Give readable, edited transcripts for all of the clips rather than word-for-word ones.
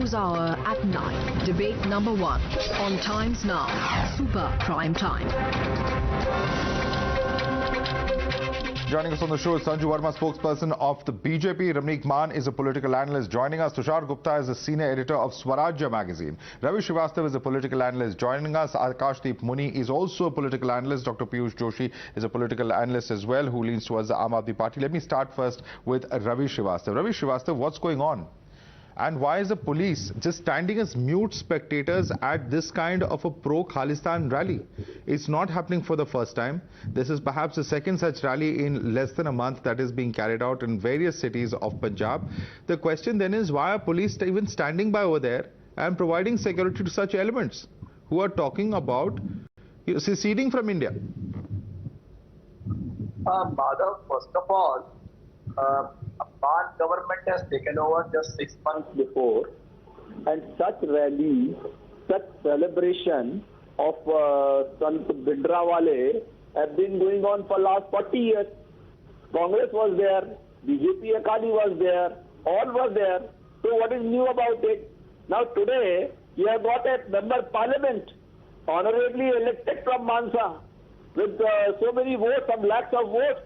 News Hour at 9. Debate number 1 on Times Now. Super Prime Time. Joining us on the show is Sanju Verma, spokesperson of the BJP. Mann is a political analyst. Joining us, Tushar Gupta is the senior editor of Swarajya magazine. Ravi Srivastav is a political analyst. Joining us, Akashdeep Muni is also a political analyst. Dr. Piyush Joshi is a political analyst as well, who leans towards the Aam Aadmi Party. Let me start first with Ravi Srivastav. Ravi Srivastav, what's going on? And why is the police just standing as mute spectators at this kind of a pro-Khalistan rally? It's not happening for the first time. This is perhaps the second such rally in less than a month that is being carried out in various cities of Punjab. The question then is, why are police even standing by over there and providing security to such elements who are talking about seceding from India? Madhav, first of all, Mann government has taken over just 6 months before, and such rally, such celebration of Sant Bhindrawale have been going on for last 40 years. Congress was there, BJP Akali was there, all were there. So what is new about it? Now today, you have got a member parliament, honorably elected from Mansa, with so many votes, some lakhs of votes.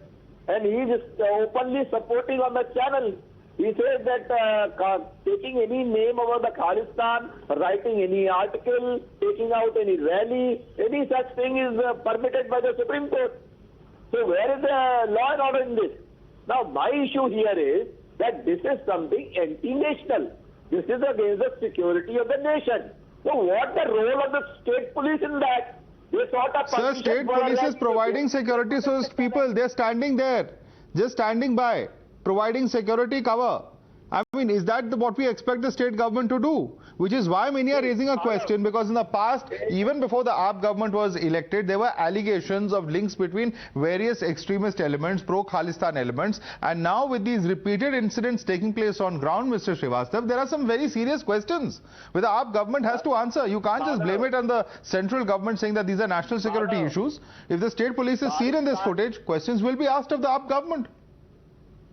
And he is openly supporting on the channel. He says that taking any name about the Khalistan, writing any article, taking out any rally, any such thing is permitted by the Supreme Court. So where is the law and order in this? Now my issue here is that this is something anti-national. This is against the security of the nation. So what the role of the state police in that? Sir, state police is providing security, so people, they're standing there, just standing by, providing security cover. I mean, is that what we expect the state government to do? Which is why many are raising a question, because in the past, even before the AAP government was elected, there were allegations of links between various extremist elements, pro-Khalistan elements, and now with these repeated incidents taking place on ground, Mr. Srivastav, there are some very serious questions which the AAP government has to answer. You can't just blame it on the central government saying that these are national security issues. If the state police is seen in this footage, questions will be asked of the AAP government.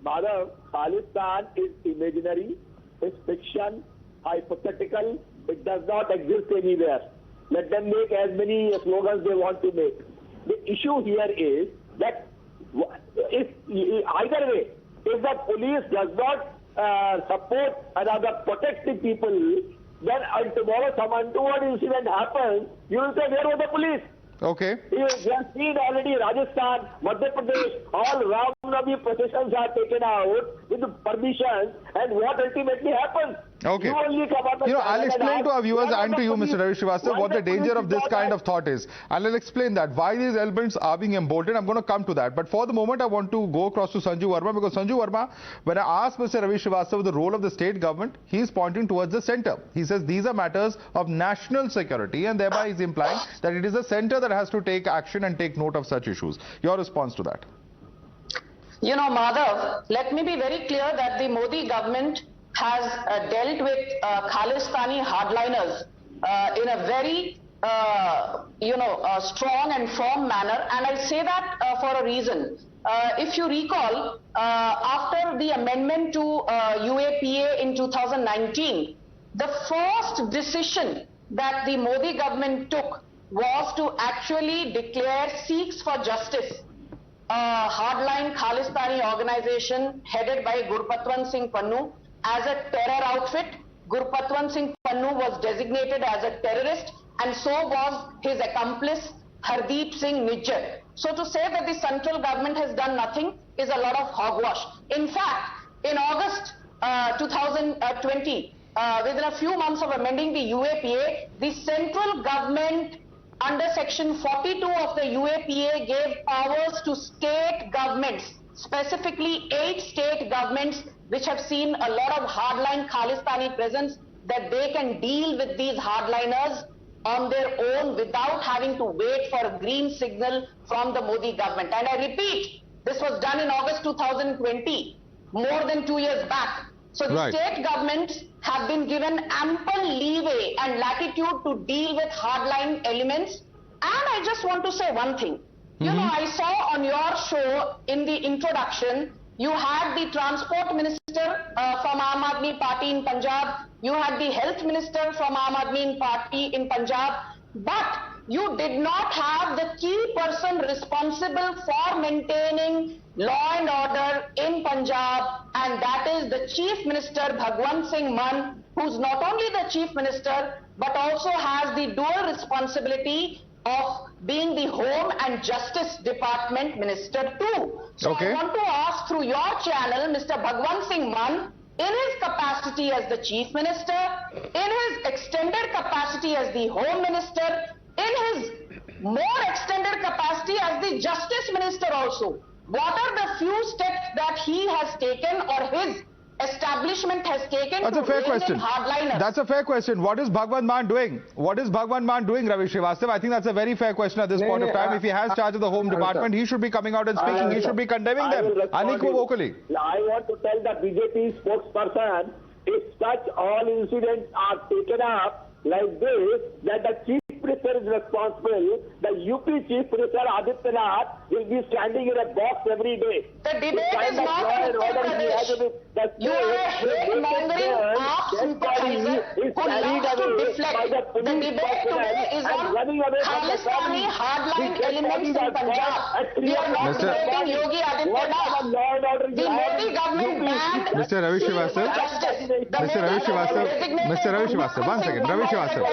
Madhav, Khalistan is imaginary, it's fiction, hypothetical, it does not exist anywhere. Let them make as many slogans they want to make. The issue here is that if either way, if the police does not support and protect the people, then tomorrow some untoward incident happens, you will say, where was the police? Okay. You have seen already Rajasthan, Madhya Pradesh, all Ram Navami processions are taken out with permission, and what ultimately happens? Okay. I'll explain to our viewers and to you, Mr. Ravi Srivastav, what the danger of this kind of thought is. And I'll explain that, why these elements are being emboldened. I'm going to come to that. But for the moment, I want to go across to Sanju Verma, because Sanju Verma, when I asked Mr. Ravi Srivastav the role of the state government, he's pointing towards the center. He says these are matters of national security, and thereby he's implying that it is the center that has to take action and take note of such issues. Your response to that? You know, Madhav, let me be very clear that the Modi government has dealt with Khalistani hardliners in a very, strong and firm manner, and I say that for a reason. If you recall, after the amendment to UAPA in 2019, the first decision that the Modi government took was to actually declare Sikhs for Justice, a hardline Khalistani organization headed by Gurpatwant Singh Pannu, as a terror outfit. Gurpatwant Singh Pannu was designated as a terrorist, and so was his accomplice Hardeep Singh Nijjar. So to say that the central government has done nothing is a lot of hogwash. In fact, in August 2020, within a few months of amending the UAPA, the central government under section 42 of the UAPA gave powers to state governments, specifically 8 state governments which have seen a lot of hardline Khalistani presence, that they can deal with these hardliners on their own without having to wait for a green signal from the Modi government. And I repeat, this was done in August 2020, more than 2 years back. So the state governments have been given ample leeway and latitude to deal with hardline elements. And I just want to say one thing. You know, I saw on your show in the introduction, you had the transport minister from Aam Aadmi Party in Punjab, you had the health minister from Aam Aadmi Party in Punjab, but you did not have the key person responsible for maintaining law and order in Punjab, and that is the Chief Minister Bhagwant Singh Mann, who's not only the Chief Minister but also has the dual responsibility of being the Home and Justice Department Minister too. So I want to ask through your channel, Mr. Bhagwant Singh Mann, in his capacity as the Chief Minister, in his extended capacity as the Home Minister, in his more extended capacity as the Justice Minister also, what are the few steps that he has taken or his establishment has taken? That's a fair question. That's a fair question. What is Bhagwant Mann doing? What is Bhagwant Mann doing, Ravi Srivastav? I think that's a very fair question at this point of time. If he has charge of the Home Department, he should be coming out and speaking. He should be condemning them unequivocally. I want to tell the BJP spokesperson, if such all incidents are taken up like this, that the Chief Minister is responsible, the UP Chief Minister Aditya Nath will be standing in a box every day. The debate is not Uttar Pradesh. You are a hate-mongering sympathizer who loves to deflect. The debate today is on Khalistani hardline elements in Punjab. We are not debating Yogi Adityanath. The Modi government banned Mr. Ravi Srivastav. Mr. Ravi Srivastav. Mr. Ravi Srivastav. One second. Ravi Srivastav.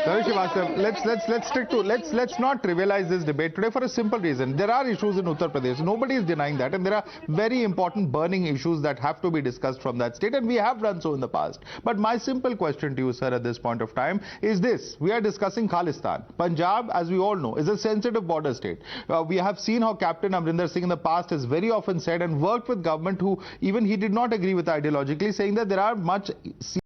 Ravi Srivastav, let's stick to let's not trivialize this debate today for a simple reason. There are issues in Uttar Pradesh. Nobody is denying that, and there are very important burning issues that have to be discussed from that state, and we have done so in the past. But my simple question to you, sir, at this point of time is this: we are discussing Khalistan. Punjab, as we all know, is a sensitive border state. We have seen how Captain Amrinder Singh in the past has very often said and worked with government who even he did not agree with ideologically, saying that there are much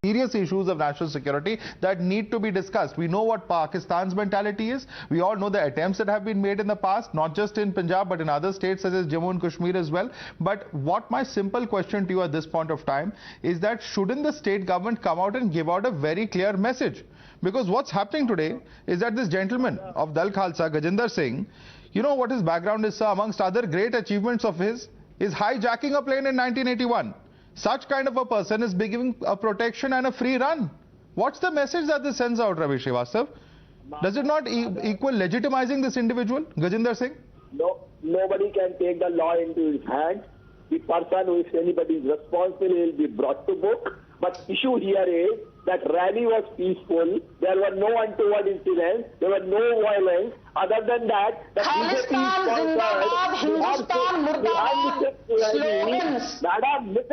serious issues of national security that need to be discussed. We know what Pakistan's mentality is. We all know the attempts that have been made in the past, not just in Punjab but in other states such as Jammu and Kashmir as well. But what my simple question to you at this point of time is that shouldn't the state government come out and give out a very clear message? Because what's happening today is that this gentleman of Dal Khalsa, Gajinder Singh, you know what his background is, sir? Amongst other great achievements of his is hijacking a plane in 1981. Such kind of a person is giving a protection and a free run. What's the message that this sends out, Ravi Srivastav? Does it not equal legitimizing this individual, Gajinder Singh? No, nobody can take the law into his hands. The person who is anybody is responsible will be brought to book. But issue here is that rally was peaceful. There were no untoward incidents. There were no violence. Other than that, the Khalistan Zindabad, Hindustan Murdabad slogans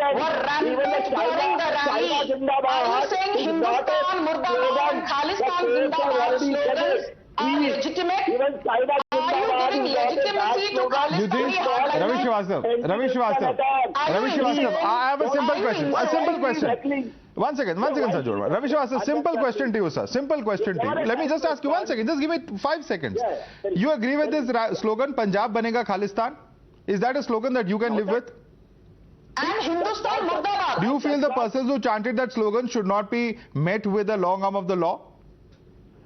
were rampant during the rally. Are you saying Hindustan Murdabad and Khalistan Zindabad slogans are legitimate? Are you giving legitimacy to Khalistani hardliners? Ravi Srivastav, I have a simple question. A simple question. One second, Sanju Verma. Ravi Srivastav, simple question to you, sir. Simple question to you. Let me just ask you 1 second. Just give me 5 seconds. You agree with this slogan, Punjab Banega Khalistan? Is that a slogan that you can live with? And Hindustan Murdabad. Do you feel the persons who chanted that slogan should not be met with the long arm of the law?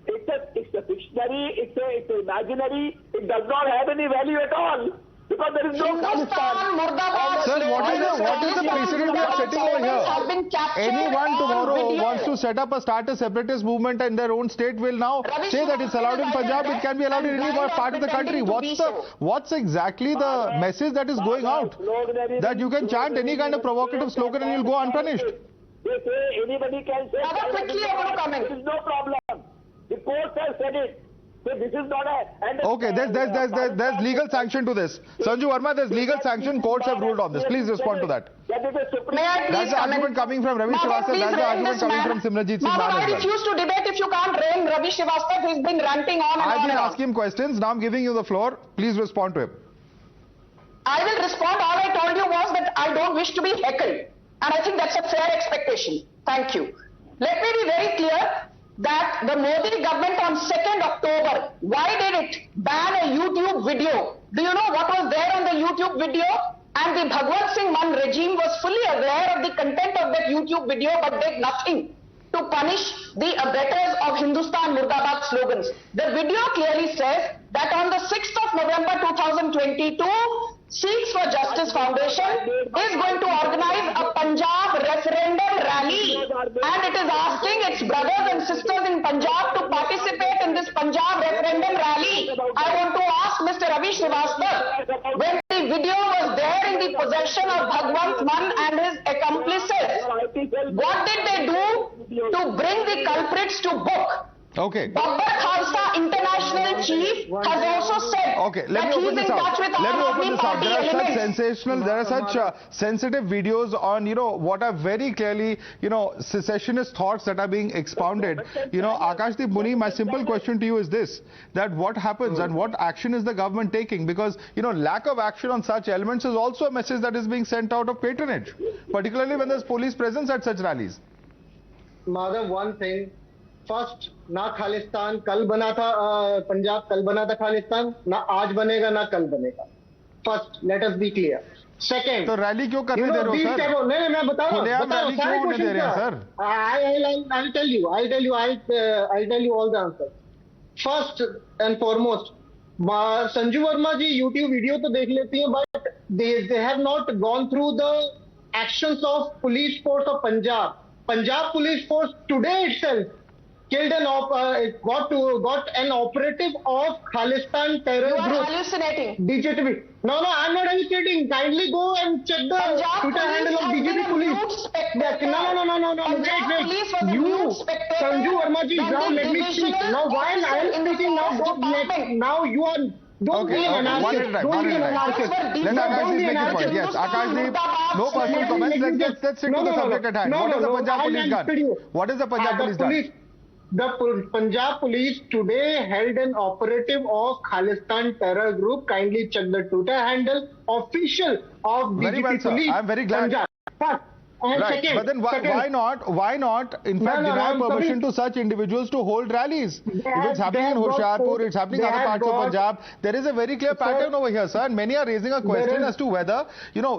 It's a dictionary, it's imaginary, it does not have any value at all. Because there is no Hindustan Murdabad. Sir, what is the precedent we are setting over here? Anyone tomorrow wants to start a separatist movement in their own state will now say that it's allowed in Punjab, it can be allowed in any part of the country. What's exactly the message that is going out? That you can chant any kind of provocative slogan and you'll go unpunished. They say anybody can say there is no problem. The court has said it. So this is not a... Okay, there's legal sanction to this. Sanju Verma, there's legal sanction. Courts have ruled on this. Please respond to that. That's the argument coming from Ravi Srivastav. That's the argument coming from Simranjit Singh Mann as well. I refuse to debate if you can't rein Ravi Srivastav. He's been ranting on and on. I've been asking him questions. Now I'm giving you the floor. Please respond to him. I will respond. All I told you was that I don't wish to be heckled. And I think that's a fair expectation. Thank you. Let me be very clear that the Modi government on 2nd October, why did it ban a YouTube video? Do you know what was there on the YouTube video? And the Bhagwant Singh Mann regime was fully aware of the content of that YouTube video but did nothing to punish the abettors of Hindustan Murdabad slogans. The video clearly says that on the 6th of November 2022, Seeks for Justice Foundation is going to organize a Punjab referendum rally, and it is asking its brothers and sisters in Punjab to participate in this Punjab referendum rally. I want to ask Mr. Ravi Srivastav, when the video was there in the possession of Bhagwant, Mann and his accomplices, what did they do to bring the culprits to book? Okay. Dr. Khalsa International Chief has also said Let me open this up. There are such sensational, there are such sensitive videos on, what are very clearly, secessionist thoughts that are being expounded. Akashdeep Muni, my simple question to you is this, that what happens and what action is the government taking? Because, lack of action on such elements is also a message that is being sent out of patronage, particularly when there's police presence at such rallies. Madhav, one thing. First ना खालिस्तान कल बना था, पंजाब कल बना था खालिस्तान, ना आज बनेगा ना कल बनेगा. First let us B clear. Second, तो रैली क्यों करने दे रहे हो सर? नहीं मैं बता रहा हूं सारे क्वेश्चन दे रहे हैं sir. I'll tell you all the answers. First and foremost, Sanju Verma ji YouTube video तो देख लेती हैं, but they have not gone through the actions of police force of Punjab. Punjab police force today itself killed got an operative of Khalistan terror group. You are hallucinating. BJP. No, I'm not hallucinating. Kindly go and check the Twitter handle of BJP police. No. Wait. You, Sanju Verma ji, now let me speak. Now while I am speaking, now you are. Don't be an anarchist. Don't be an anarchist. Let Akashdeep make his point. Yes, Akashdeep, no personal comments. Let's stick to the subject at hand. What has the Punjab police done? What has the Punjab police done? The Punjab police today held an operative of Khalistan terror group. Kindly check the Twitter handle official of BJP very well, police. I'm very glad. Punjab. Right. But then why not in fact deny permission to such individuals to hold rallies? If it's happening in Hoshiarpur, it's happening in other parts of Punjab, there is a very clear pattern over here, sir. And many are raising a question as to whether,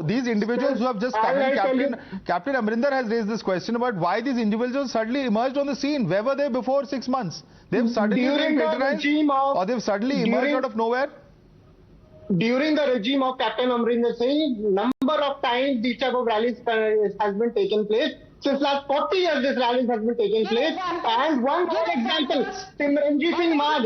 these individuals who have just come in, Captain Amrinder has raised this question about why these individuals suddenly emerged on the scene. Where were they before 6 months? They've suddenly been patronized, or they've suddenly emerged out of nowhere? During the regime of Captain Amrinder Singh, number of times these type of rallies has been taken place. Since last 40 years, this rallies has been taking place. And one example, Simranjit Singh Mann.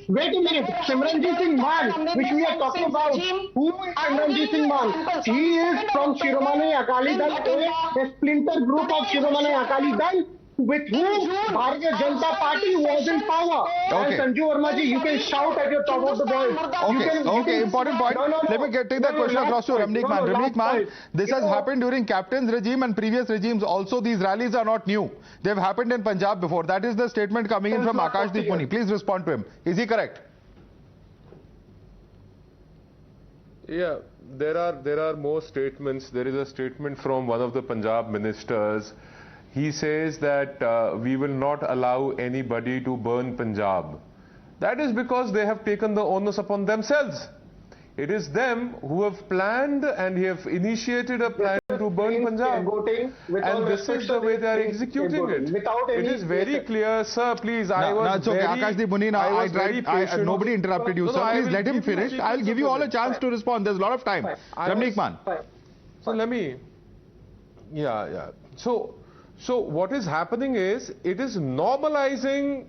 Wait a minute. Simranjit Singh Mann, which we are talking about. Who is Simranjit Singh Mann? He is from Shiromani Akali Dal, a splinter group of Shiromani Akali Dal, with whom Bharatiya Janata Party was in power. Okay. And Sanju Verma ji, you can shout at your top of the voice. Okay, important point. Let me take that question across to Ramnik Mann. Ramnik Mann, this has happened during Captain's regime and previous regimes also. These rallies are not new. They've happened in Punjab before. That is the statement coming in from Akashdeep Muni. Please respond to him. Is he correct? Yeah, there are more statements. There is a statement from one of the Punjab ministers. He says that we will not allow anybody to burn Punjab. That is because they have taken the onus upon themselves. It is them who have planned and have initiated a plan to burn Punjab. And this is the way they are executing it. It is very clear, sir, please. Akashdeep Muni, nobody interrupted you, sir. Please let him finish. I'll give you all a chance to respond. There's a lot of time. Ramnik Mann. So let me... Yeah. So what is happening is, it is normalizing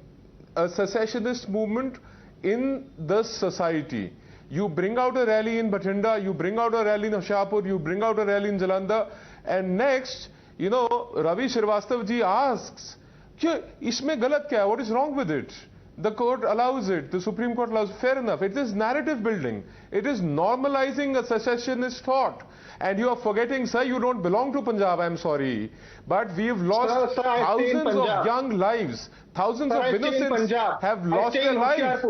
a secessionist movement in the society. You bring out a rally in Bathinda, you bring out a rally in Hoshiarpur, you bring out a rally in Jalandhar, and next, Ravi Srivastav ji asks, isme galat kya hai? What is wrong with it? The court allows it, the Supreme Court allows it. Fair enough. It is narrative building. It is normalizing a secessionist thought. And you are forgetting, sir, you don't belong to Punjab, I'm sorry. But we have lost thousands of young lives. Thousands of innocents have lost their lives.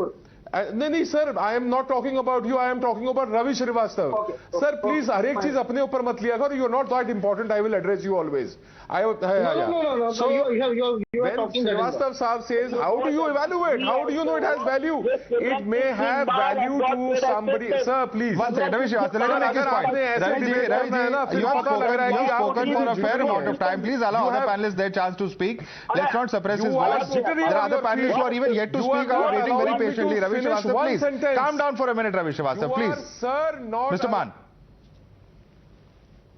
No, sir, I am not talking about you, I am talking about Ravi Srivastav. Sir, please, har ek cheez apne upar mat liya karo. You are not that important, I will address you always. No. So you you are when talking. Srivastav Saab says, how do you evaluate? How do you know it has value? It may have value to somebody. Sir, please. One second, Ravi Srivastav, let me make this point. Ravi, you have spoken for a fair amount of time. Please allow other panelists their chance to speak. Let's not suppress his voice. There are other panelists who are even yet to speak, are waiting very patiently. Ravi Srivastav, please. Calm down for a minute, Ravi Srivastav, please. Sir, not Mr. Mann.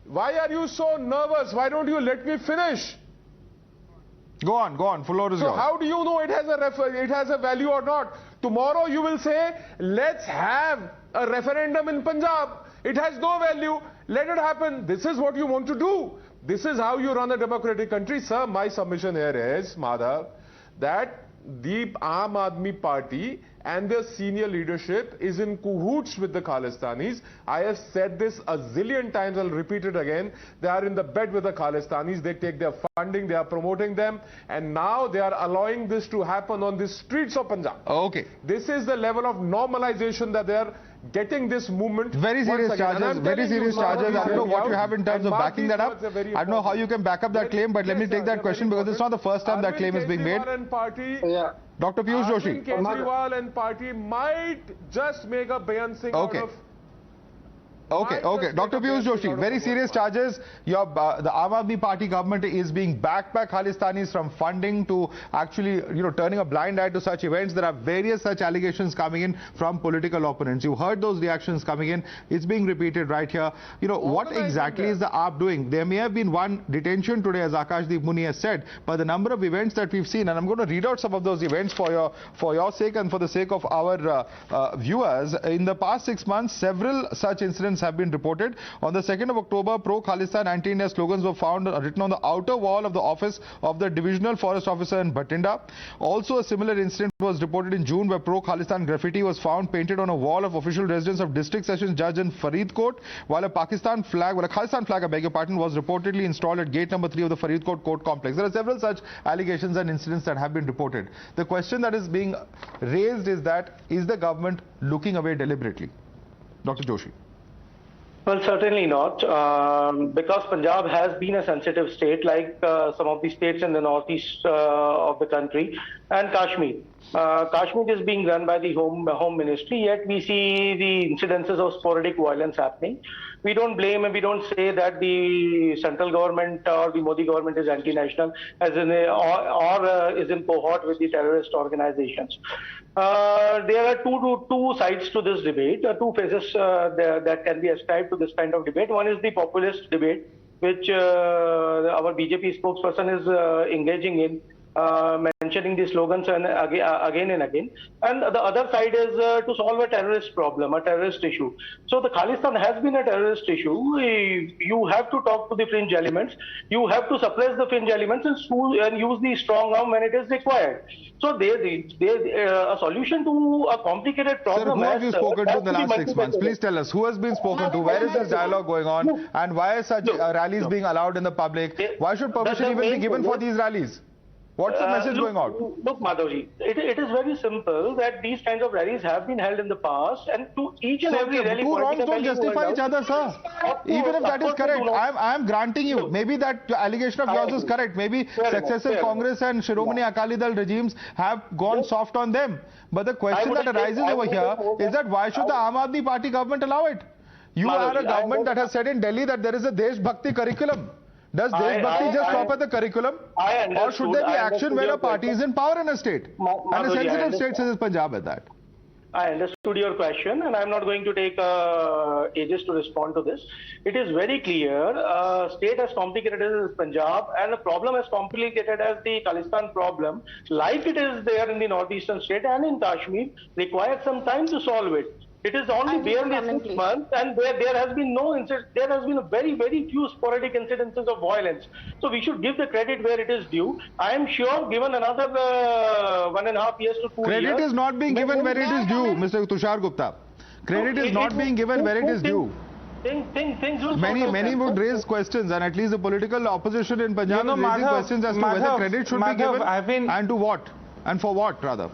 Why are you so nervous? Why don't you let me finish? Go on, floor is yours. So how do you know it has a value or not? Tomorrow you will say, let's have a referendum in Punjab. It has no value. Let it happen. This is what you want to do. This is how you run a democratic country. Sir, my submission here is, Madhav, that the Aam Aadmi Party and their senior leadership is in cahoots with the Khalistanis. I have said this a zillion times, I'll repeat it again. They are in the bed with the Khalistanis, they take their funding, they are promoting them, and now they are allowing this to happen on the streets of Punjab. Okay. This is the level of normalization that they are getting this movement. Very serious charges, very serious charges. I don't know what you have in terms of backing that up. I don't know how you can back up that claim, but let me take that question because it's not the first time that claim is being made. Dr. Piyush Joshi. Kejriwal and party might just make a Bayan Singh out of... Okay. Dr. Piyush Joshi, very serious charges. The Aam Aadmi Party government is being backed by Khalistanis from funding to actually, turning a blind eye to such events. There are various such allegations coming in from political opponents. You heard those reactions coming in. It's being repeated right here. What exactly is the AAP doing? There may have been one detention today, as Akashdeep Muni has said, but the number of events that we've seen, and I'm going to read out some of those events for your sake and for the sake of our viewers. In the past 6 months, several such incidents have been reported. On the 2nd of October, pro-Khalistan anti-India slogans were found written on the outer wall of the office of the Divisional Forest Officer in Bhatinda. Also, a similar incident was reported in June where pro-Khalistan graffiti was found painted on a wall of official residence of District Sessions Judge in Faridkot, while a Khalistan flag, I beg your pardon, was reportedly installed at gate number 3 of the Faridkot court complex. There are several such allegations and incidents that have been reported. The question that is being raised is that, is the government looking away deliberately? Dr. Joshi. Well, certainly not, because Punjab has been a sensitive state like some of the states in the northeast of the country, and Kashmir. Kashmir is being run by the Home Ministry, yet we see the incidences of sporadic violence happening. We don't blame and we don't say that the central government or the Modi government is anti-national or is in cohort with the terrorist organizations. There are two sides to this debate, two phases that can be ascribed to this kind of debate. One is the populist debate, which our BJP spokesperson is engaging in, mentioning the slogans and again and again. And the other side is to solve a terrorist problem, a terrorist issue. So the Khalistan has been a terrorist issue. You have to talk to the fringe elements. You have to suppress the fringe elements and use the strong arm when it is required. So there's a solution to a complicated problem. Sir, who have you spoken to in the last 6 months? Please tell us, who has been spoken to? Where is this dialogue going on? And why are such rallies being allowed in the public? Why should permission even be given for these rallies? What's the message going out? Look, Madhavji, it is very simple that these kinds of rallies have been held in the past, and to each and every rally... Two wrongs don't justify each other, sir. Even if that is correct, I am granting you. Maybe that allegation of yours is correct. Maybe successive Congress and Shiromani Akali Dal regimes have gone soft on them. But the question that arises over here is that why should the Aam Aadmi Party government allow it? You are a government that has said in Delhi that there is a Desh Bhakti curriculum. Does Desh Bhakti just stop at the curriculum? Or should there be action where a party is in power in a state? And a sensitive state such as Punjab at that. I understood your question, and I'm not going to take ages to respond to this. It is very clear, state as complicated as Punjab, and the problem as complicated as the Khalistan problem, like it is there in the northeastern state and in Kashmir, requires some time to solve it. It is only barely 6 months, and there has been no incident. There has been very, very few sporadic incidences of violence. So we should give the credit where it is due. I am sure, given another 1.5 years to 2 years, credit is not being given where it is due, Mr. Tushar Gupta. Credit is not being given where it is due. Many would raise questions, and at least the political opposition in Punjab is raising questions as to whether credit should be given and to what, and for what rather.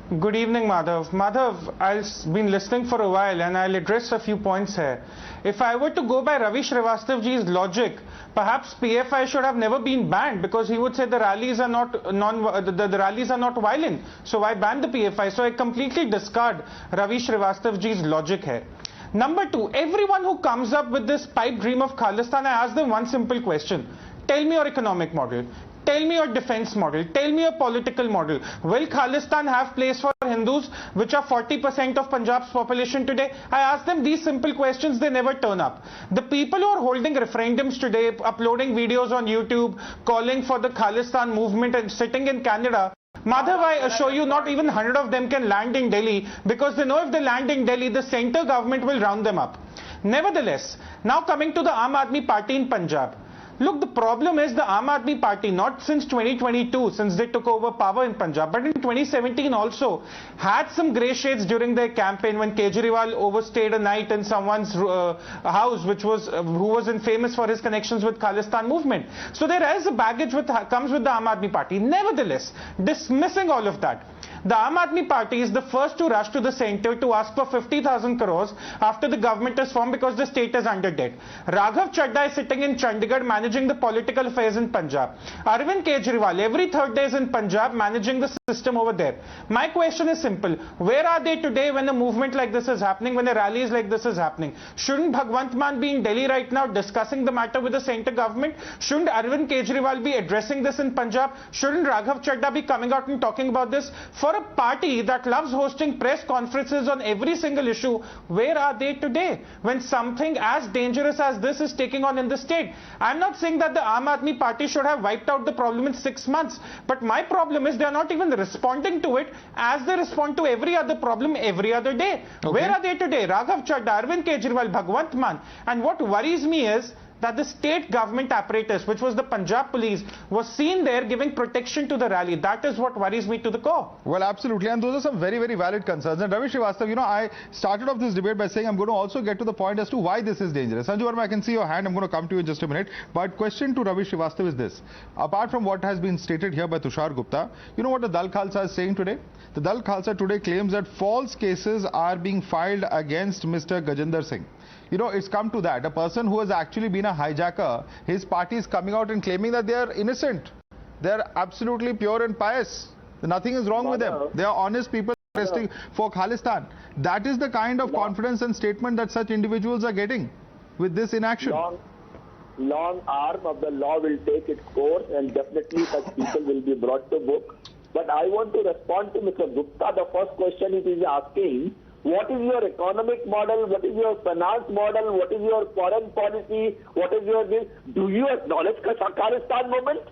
Good evening, Madhav. Madhav, I've been listening for a while and I'll address a few points here. If I were to go by Ravi Srivastav G's logic, perhaps PFI should have never been banned, because he would say the rallies are not the rallies are not violent. So why ban the PFI? So I completely discard Ravi Srivastav G's logic here. Number two, everyone who comes up with this pipe dream of Khalistan, I ask them one simple question. Tell me your economic model. Tell me your defense model. Tell me your political model. Will Khalistan have place for Hindus, which are 40% of Punjab's population today? I ask them these simple questions, they never turn up. The people who are holding referendums today, uploading videos on YouTube, calling for the Khalistan movement and sitting in Canada, Madhav, I assure you, not even 100 of them can land in Delhi, because they know if they land in Delhi, the centre government will round them up. Nevertheless, now coming to the Aam Aadmi Party in Punjab. Look, the problem is the Aam Aadmi Party, not since 2022, since they took over power in Punjab, but in 2017 also, had some grey shades during their campaign when Kejriwal overstayed a night in someone's house, who was famous for his connections with Khalistan movement. So there is a baggage comes with the Aam Aadmi Party. Nevertheless, dismissing all of that, the Aam Aadmi Party is the first to rush to the centre to ask for 50,000 crores after the government is formed, because the state is under debt. Raghav Chadda is sitting in Chandigarh managing the political affairs in Punjab. Arvind Kejriwal every third day is in Punjab managing the system over there. My question is simple. Where are they today when a movement like this is happening, when a rallies like this is happening? Shouldn't Bhagwant Mann be in Delhi right now discussing the matter with the centre government? Shouldn't Arvind Kejriwal be addressing this in Punjab? Shouldn't Raghav Chadda be coming out and talking about this? For a party that loves hosting press conferences on every single issue, where are they today when something as dangerous as this is taking on in the state? I'm not saying that the Aam Aadmi Party should have wiped out the problem in 6 months, but my problem is they are not even responding to it as they respond to every other problem every other day. Okay. Where are they today? Raghav Chadda, Arvind Kejriwal, Bhagwant Mann. And what worries me is that the state government apparatus, which was the Punjab police, was seen there giving protection to the rally. That is what worries me to the core. Well, absolutely. And those are some very, very valid concerns. And Ravi Srivastav, I started off this debate by saying I'm going to also get to the point as to why this is dangerous. Sanju Verma, I can see your hand. I'm going to come to you in just a minute. But question to Ravi Srivastav is this. Apart from what has been stated here by Tushar Gupta, you know what the Dal Khalsa is saying today? The Dal Khalsa today claims that false cases are being filed against Mr. Gajinder Singh. It's come to that. A person who has actually been a hijacker, his party is coming out and claiming that they are innocent. They are absolutely pure and pious. Nothing is wrong with them. They are honest people protesting for Khalistan. That is the kind of confidence and statement that such individuals are getting with this inaction. Long arm of the law will take its course, and definitely such people will be brought to book. But I want to respond to Mr. Gupta. The first question he is asking, what is your economic model? What is your finance model? What is your foreign policy? What is your this? Do you acknowledge the Khalistan movement?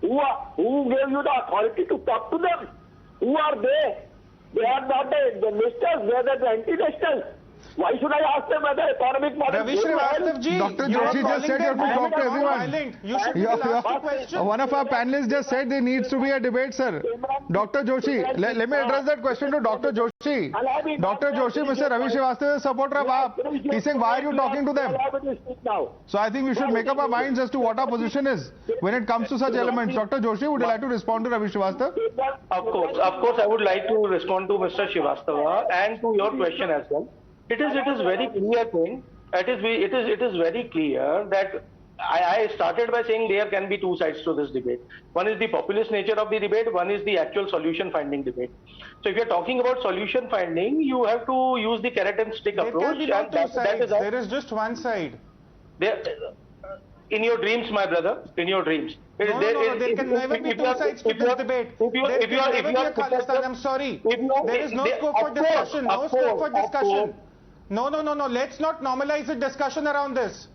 Who gave you the authority to talk to them? Who are they? They are not the nationals, they are the anti-nationals. Why should I ask them whether economic model? Ravi Srivastav Ji, Dr. Joshi just said you have to talk to everyone. You should ask the question. One of our panelists just said there needs to be a debate, sir. Dr. Joshi, let me address that question to Dr. Joshi. Dr. Joshi, Mr. Ravi Srivastav is a supporter of AAP. He's saying, why are you talking to them? So I think we should make up our minds as to what our position is when it comes to such elements. Dr. Joshi, would you like to respond to Ravi Srivastav? Of course, I would like to respond to Mr. Srivastava and to your question as well. It is very clear thing. It is very clear that I started by saying there can be two sides to this debate. One is the populist nature of the debate. One is the actual solution finding debate. So if you're talking about solution finding, you have to use the carrot and stick approach. And that is there is just one side. In your dreams, my brother, in your dreams. There can never be two sides to this debate. There can never be a Khalistan. I'm sorry. There is no scope for discussion. No scope for discussion. No. Let's not normalize a discussion around this.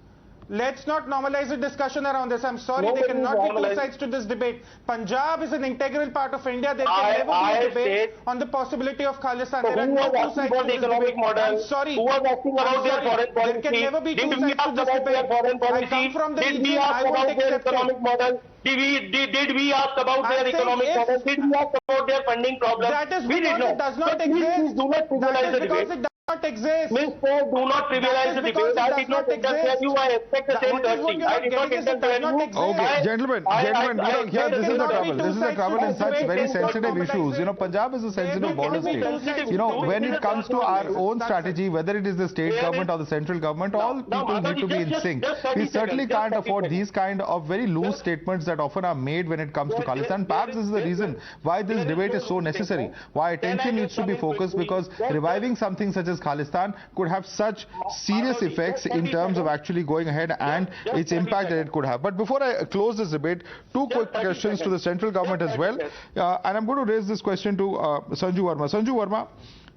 Let's not normalize a discussion around this. I'm sorry, there cannot be two sides to this debate. Punjab is an integral part of India. There can never be a debate on the possibility of Khalistan. There are no two sides to this debate. I'm sorry. Who was asking about their foreign policy? There can never be two sides to this debate. I come from the region. I won't accept it. Did we ask about their economic model? Did we ask about their funding problems? That is because it does not exist. Please do not trivialize the debate. not exist. Mr. Do not trivialize the debate. I did not interfere you. I expect the same courtesy. I did not interfere you. Okay, gentlemen, look, here this is the trouble. This is the trouble in such very sensitive issues. You know, Punjab is a sensitive border state. You know, when it comes to our own strategy, whether it is the state government or the central government, all people need to be in sync. We certainly can't afford these kind of very loose statements that often are made when it comes to Khalistan. Perhaps this is the reason why this debate is so necessary, why attention needs to be focused, because reviving something such as Khalistan could have such serious effects in terms of actually going ahead and its impact that it could have. But before I close this debate, two quick questions to the central government as well. And I'm going to raise this question to Sanju Verma. Sanju Verma,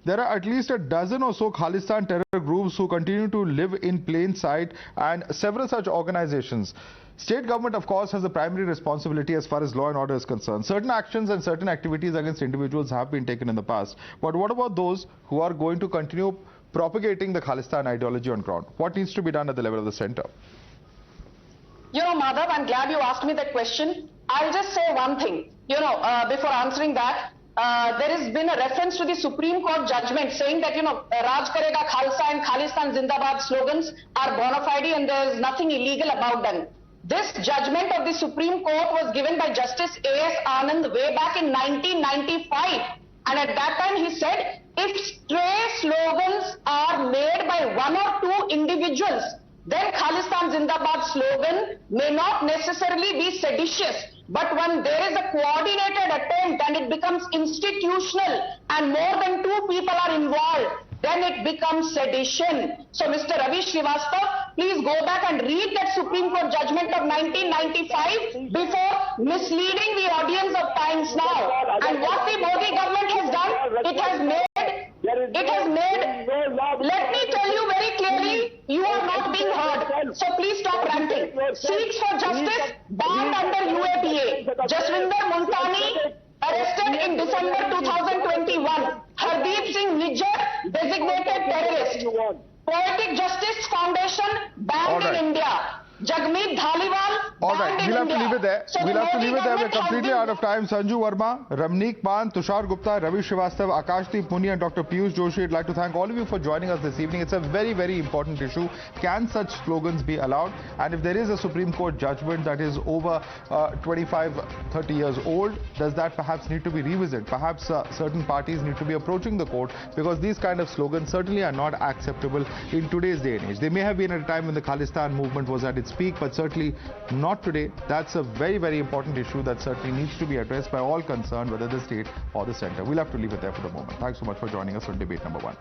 there are at least a dozen or so Khalistan terror groups who continue to live in plain sight, and several such organizations. State government, of course, has the primary responsibility as far as law and order is concerned. Certain actions and certain activities against individuals have been taken in the past. But what about those who are going to continue propagating the Khalistan ideology on ground? What needs to be done at the level of the center? You know, Madhav, I'm glad you asked me that question. I'll just say one thing. You know, before answering that, there has been a reference to the Supreme Court judgment saying that, you know, Raj Karega Khalsa and Khalistan Zindabad slogans are bona fide and there is nothing illegal about them. This judgment of the Supreme Court was given by Justice A.S. Anand way back in 1995. And at that time he said, if stray slogans are made by one or two individuals, then Khalistan Zindabad slogan may not necessarily be seditious. But when there is a coordinated attempt and it becomes institutional and more than two people are involved, then it becomes sedition. So Mr. Ravi Srivastav, please go back and read that Supreme Court judgment of 1995 before misleading the audience of Times Now. And what the Modi government has done, let me tell you very clearly, you are not being heard. So please stop ranting. Seeks for justice, bombed under UAPA. Jaswinder Multani, arrested in December 2021. Hardeep Singh Nijjar, designated terrorist. Poetic Justice Foundation, banned in India. Jagmeet Dhaliwal, all right, we'll have to leave it there. So we'll have to leave it there. We're completely out of time. Sanju Verma, Mann, Tushar Gupta, Ravi Srivastav, Akashdeep Muni and Dr. Piyush Joshi. I'd like to thank all of you for joining us this evening. It's a very, very important issue. Can such slogans be allowed? And if there is a Supreme Court judgment that is over 25, 30 years old, does that perhaps need to be revisited? Perhaps certain parties need to be approaching the court, because these kind of slogans certainly are not acceptable in today's day and age. They may have been at a time when the Khalistan movement was at its peak, but certainly not today. That's a very, very important issue that certainly needs to be addressed by all concerned, whether the state or the center. We'll have to leave it there for the moment. Thanks so much for joining us on debate number 1.